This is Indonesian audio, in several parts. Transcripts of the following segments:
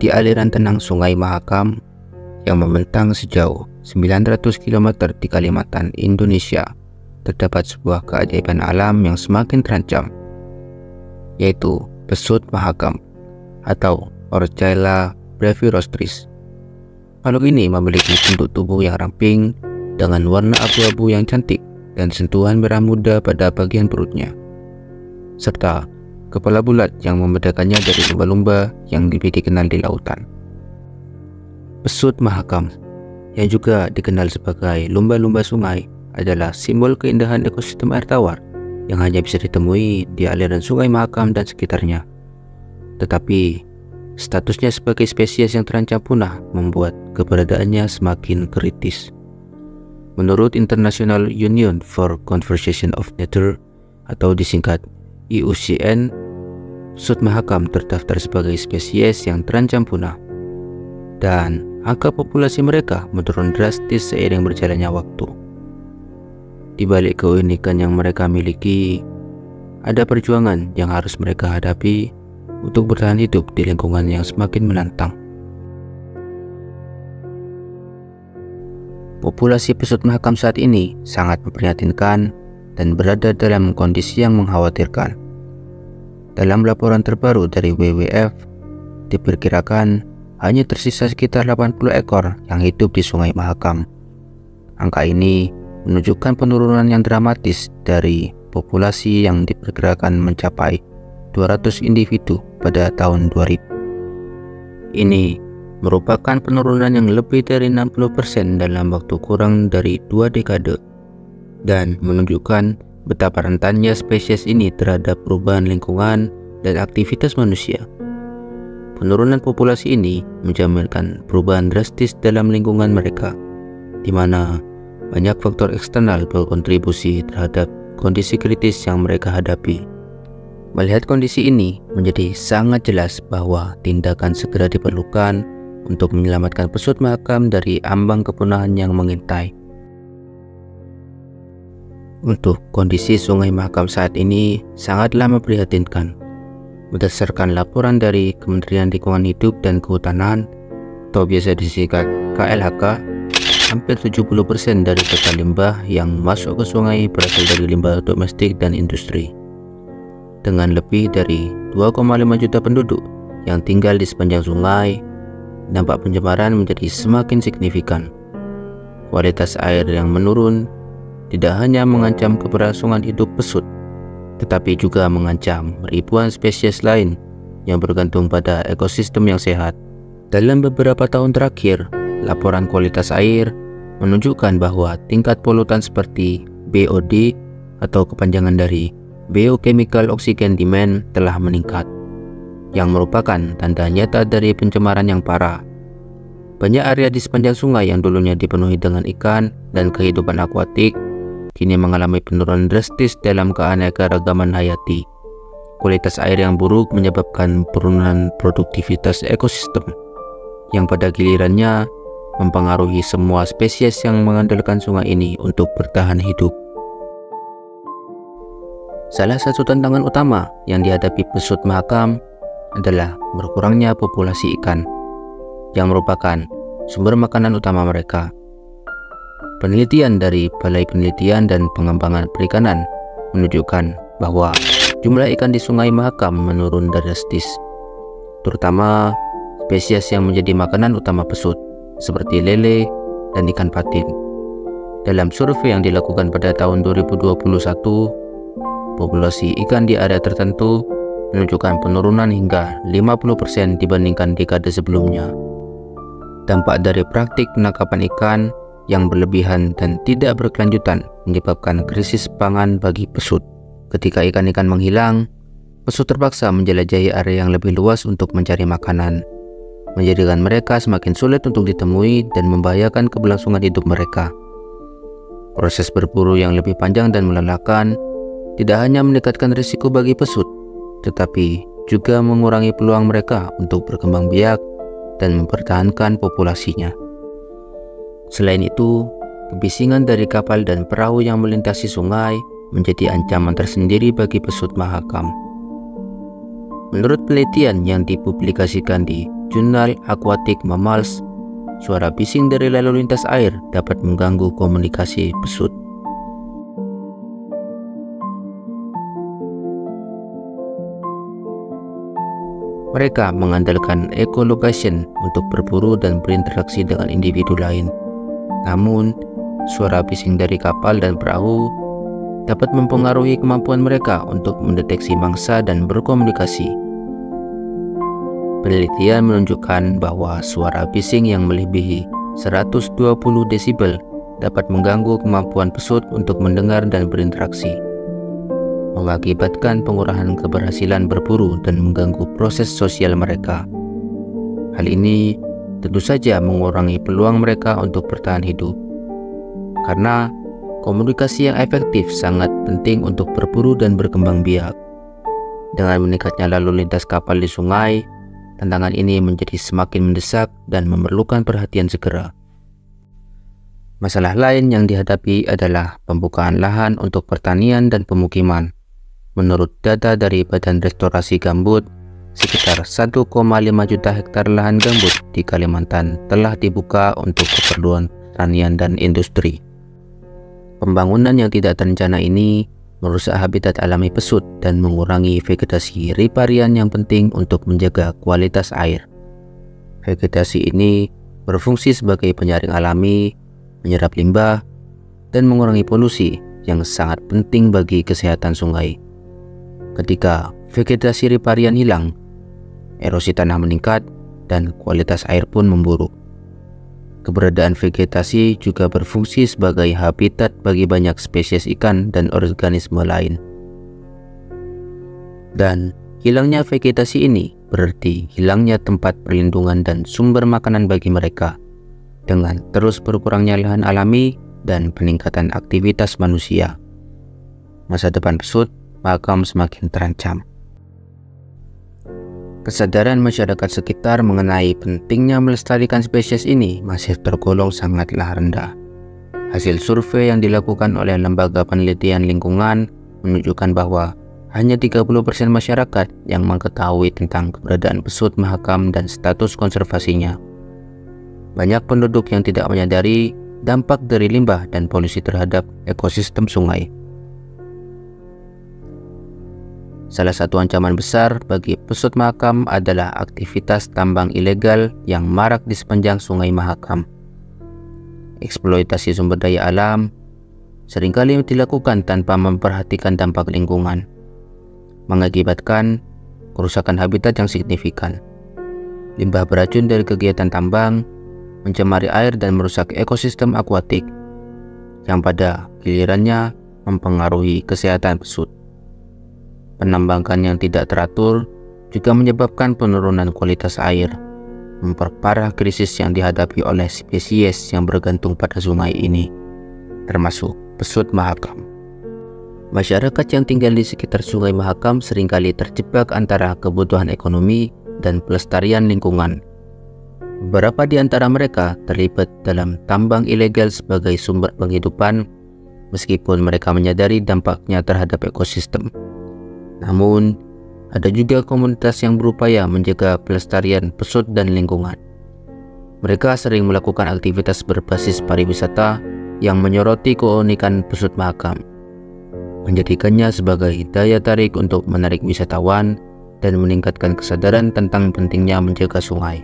Di aliran tenang Sungai Mahakam yang membentang sejauh 900 km di Kalimantan, Indonesia, terdapat sebuah keajaiban alam yang semakin terancam, yaitu pesut Mahakam atau Orchaila brevirostris. Makhluk ini memiliki bentuk tubuh yang ramping dengan warna abu-abu yang cantik dan sentuhan merah muda pada bagian perutnya, serta kepala bulat yang membedakannya dari lumba-lumba yang lebih dikenal di lautan. Pesut Mahakam, yang juga dikenal sebagai lumba-lumba sungai, adalah simbol keindahan ekosistem air tawar yang hanya bisa ditemui di aliran Sungai Mahakam dan sekitarnya. Tetapi statusnya sebagai spesies yang terancam punah membuat keberadaannya semakin kritis. Menurut International Union for Conservation of Nature atau disingkat IUCN, pesut Mahakam terdaftar sebagai spesies yang terancam punah, dan angka populasi mereka menurun drastis seiring berjalannya waktu. Di balik keunikan yang mereka miliki, ada perjuangan yang harus mereka hadapi untuk bertahan hidup di lingkungan yang semakin menantang. Populasi pesut Mahakam saat ini sangat memprihatinkan dan berada dalam kondisi yang mengkhawatirkan. Dalam laporan terbaru dari WWF, diperkirakan hanya tersisa sekitar 80 ekor yang hidup di Sungai Mahakam. Angka ini menunjukkan penurunan yang dramatis dari populasi yang diperkirakan mencapai 200 individu pada tahun 2000. Ini merupakan penurunan yang lebih dari 60% dalam waktu kurang dari 2 dekade dan menunjukkan betapa rentannya spesies ini terhadap perubahan lingkungan dan aktivitas manusia. Penurunan populasi ini menjaminkan perubahan drastis dalam lingkungan mereka, di mana banyak faktor eksternal berkontribusi terhadap kondisi kritis yang mereka hadapi. Melihat kondisi ini, menjadi sangat jelas bahwa tindakan segera diperlukan untuk menyelamatkan pesut Mahakam dari ambang kepunahan yang mengintai. Untuk kondisi Sungai Mahakam saat ini sangatlah memprihatinkan. Berdasarkan laporan dari Kementerian Lingkungan Hidup dan Kehutanan atau biasa disingkat KLHK, hampir 70% dari total limbah yang masuk ke sungai berasal dari limbah domestik dan industri. Dengan lebih dari 2,5 juta penduduk yang tinggal di sepanjang sungai, dampak pencemaran menjadi semakin signifikan. Kualitas air yang menurun tidak hanya mengancam keberlangsungan hidup pesut, tetapi juga mengancam ribuan spesies lain yang bergantung pada ekosistem yang sehat. Dalam beberapa tahun terakhir, laporan kualitas air menunjukkan bahwa tingkat polutan seperti BOD atau kepanjangan dari Biochemical Oxygen Demand telah meningkat, yang merupakan tanda nyata dari pencemaran yang parah. Banyak area di sepanjang sungai yang dulunya dipenuhi dengan ikan dan kehidupan akuatik kini mengalami penurunan drastis dalam keanekaragaman hayati. Kualitas air yang buruk menyebabkan penurunan produktivitas ekosistem, yang pada gilirannya mempengaruhi semua spesies yang mengandalkan sungai ini untuk bertahan hidup. Salah satu tantangan utama yang dihadapi pesut Mahakam adalah berkurangnya populasi ikan, yang merupakan sumber makanan utama mereka. Penelitian dari Balai Penelitian dan Pengembangan Perikanan menunjukkan bahwa jumlah ikan di Sungai Mahakam menurun drastis, terutama spesies yang menjadi makanan utama pesut seperti lele dan ikan patin. Dalam survei yang dilakukan pada tahun 2021, populasi ikan di area tertentu menunjukkan penurunan hingga 50% dibandingkan dekade sebelumnya. Dampak dari praktik penangkapan ikan yang berlebihan dan tidak berkelanjutan menyebabkan krisis pangan bagi pesut. Ketika ikan-ikan menghilang, pesut terpaksa menjelajahi area yang lebih luas untuk mencari makanan, menjadikan mereka semakin sulit untuk ditemui dan membahayakan keberlangsungan hidup mereka. Proses berburu yang lebih panjang dan melelahkan tidak hanya meningkatkan risiko bagi pesut, tetapi juga mengurangi peluang mereka untuk berkembang biak dan mempertahankan populasinya. Selain itu, kebisingan dari kapal dan perahu yang melintasi sungai menjadi ancaman tersendiri bagi pesut Mahakam. Menurut penelitian yang dipublikasikan di jurnal Aquatic Mammals, suara bising dari lalu lintas air dapat mengganggu komunikasi pesut. Mereka mengandalkan echolocation untuk berburu dan berinteraksi dengan individu lain. Namun, suara bising dari kapal dan perahu dapat mempengaruhi kemampuan mereka untuk mendeteksi mangsa dan berkomunikasi. Penelitian menunjukkan bahwa suara bising yang melebihi 120 desibel dapat mengganggu kemampuan pesut untuk mendengar dan berinteraksi, mengakibatkan pengurangan keberhasilan berburu dan mengganggu proses sosial mereka. Hal ini tentu saja mengurangi peluang mereka untuk bertahan hidup. Karena komunikasi yang efektif sangat penting untuk berburu dan berkembang biak. Dengan meningkatnya lalu lintas kapal di sungai, tantangan ini menjadi semakin mendesak dan memerlukan perhatian segera. Masalah lain yang dihadapi adalah pembukaan lahan untuk pertanian dan pemukiman. Menurut data dari Badan Restorasi Gambut, sekitar 1,5 juta hektar lahan gambut di Kalimantan telah dibuka untuk keperluan pertanian dan industri. Pembangunan yang tidak terencana ini merusak habitat alami pesut dan mengurangi vegetasi riparian yang penting untuk menjaga kualitas air. Vegetasi ini berfungsi sebagai penyaring alami, menyerap limbah, dan mengurangi polusi yang sangat penting bagi kesehatan sungai. Ketika vegetasi riparian hilang, erosi tanah meningkat dan kualitas air pun memburuk. Keberadaan vegetasi juga berfungsi sebagai habitat bagi banyak spesies ikan dan organisme lain. Dan hilangnya vegetasi ini berarti hilangnya tempat perlindungan dan sumber makanan bagi mereka. Dengan terus berkurangnya lahan alami dan peningkatan aktivitas manusia, masa depan pesut Mahakam semakin terancam. Kesadaran masyarakat sekitar mengenai pentingnya melestarikan spesies ini masih tergolong sangatlah rendah. Hasil survei yang dilakukan oleh Lembaga Penelitian Lingkungan menunjukkan bahwa hanya 30% masyarakat yang mengetahui tentang keberadaan pesut mahakam dan status konservasinya. Banyak penduduk yang tidak menyadari dampak dari limbah dan polusi terhadap ekosistem sungai. Salah satu ancaman besar bagi pesut Mahakam adalah aktivitas tambang ilegal yang marak di sepanjang Sungai Mahakam. Eksploitasi sumber daya alam seringkali dilakukan tanpa memperhatikan dampak lingkungan, mengakibatkan kerusakan habitat yang signifikan. Limbah beracun dari kegiatan tambang mencemari air dan merusak ekosistem akuatik, yang pada gilirannya mempengaruhi kesehatan pesut. Penambangan yang tidak teratur juga menyebabkan penurunan kualitas air, memperparah krisis yang dihadapi oleh spesies yang bergantung pada sungai ini, termasuk pesut Mahakam. Masyarakat yang tinggal di sekitar Sungai Mahakam seringkali terjebak antara kebutuhan ekonomi dan pelestarian lingkungan. Beberapa di antara mereka terlibat dalam tambang ilegal sebagai sumber penghidupan, meskipun mereka menyadari dampaknya terhadap ekosistem. Namun, ada juga komunitas yang berupaya menjaga pelestarian pesut dan lingkungan. Mereka sering melakukan aktivitas berbasis pariwisata yang menyoroti keunikan pesut Mahakam, menjadikannya sebagai daya tarik untuk menarik wisatawan dan meningkatkan kesadaran tentang pentingnya menjaga sungai.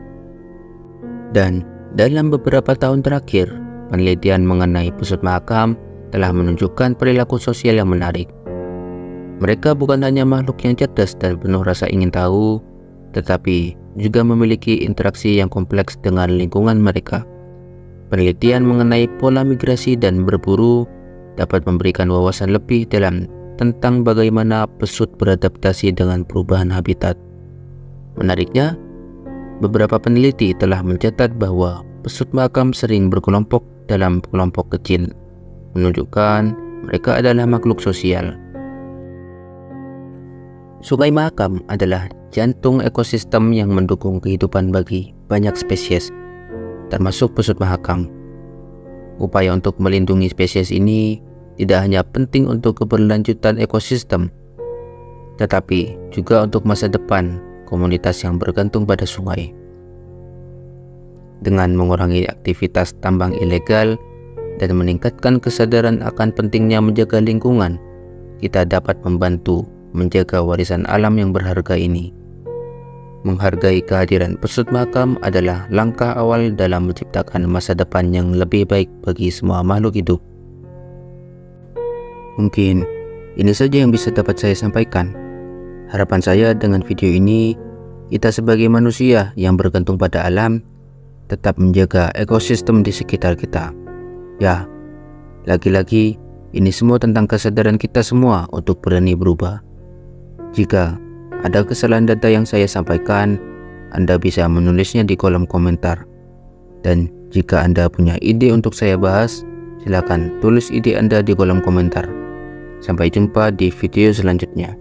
Dan dalam beberapa tahun terakhir, penelitian mengenai pesut Mahakam telah menunjukkan perilaku sosial yang menarik. Mereka bukan hanya makhluk yang cerdas dan penuh rasa ingin tahu, tetapi juga memiliki interaksi yang kompleks dengan lingkungan mereka. Penelitian mengenai pola migrasi dan berburu dapat memberikan wawasan lebih dalam tentang bagaimana pesut beradaptasi dengan perubahan habitat. Menariknya, beberapa peneliti telah mencatat bahwa pesut Mahakam sering berkelompok dalam kelompok kecil, menunjukkan mereka adalah makhluk sosial. Sungai Mahakam adalah jantung ekosistem yang mendukung kehidupan bagi banyak spesies, termasuk pesut Mahakam. Upaya untuk melindungi spesies ini tidak hanya penting untuk keberlanjutan ekosistem, tetapi juga untuk masa depan komunitas yang bergantung pada sungai. Dengan mengurangi aktivitas tambang ilegal dan meningkatkan kesadaran akan pentingnya menjaga lingkungan, kita dapat membantu menjaga warisan alam yang berharga ini. Menghargai kehadiran pesut makam adalah langkah awal dalam menciptakan masa depan yang lebih baik bagi semua makhluk hidup. Mungkin ini saja yang bisa dapat saya sampaikan. Harapan saya dengan video ini, kita sebagai manusia yang bergantung pada alam, tetap menjaga ekosistem di sekitar kita. Ya, lagi-lagi ini semua tentang kesadaran kita semua untuk berani berubah. Jika ada kesalahan data yang saya sampaikan, Anda bisa menulisnya di kolom komentar. Dan jika Anda punya ide untuk saya bahas, silakan tulis ide Anda di kolom komentar. Sampai jumpa di video selanjutnya.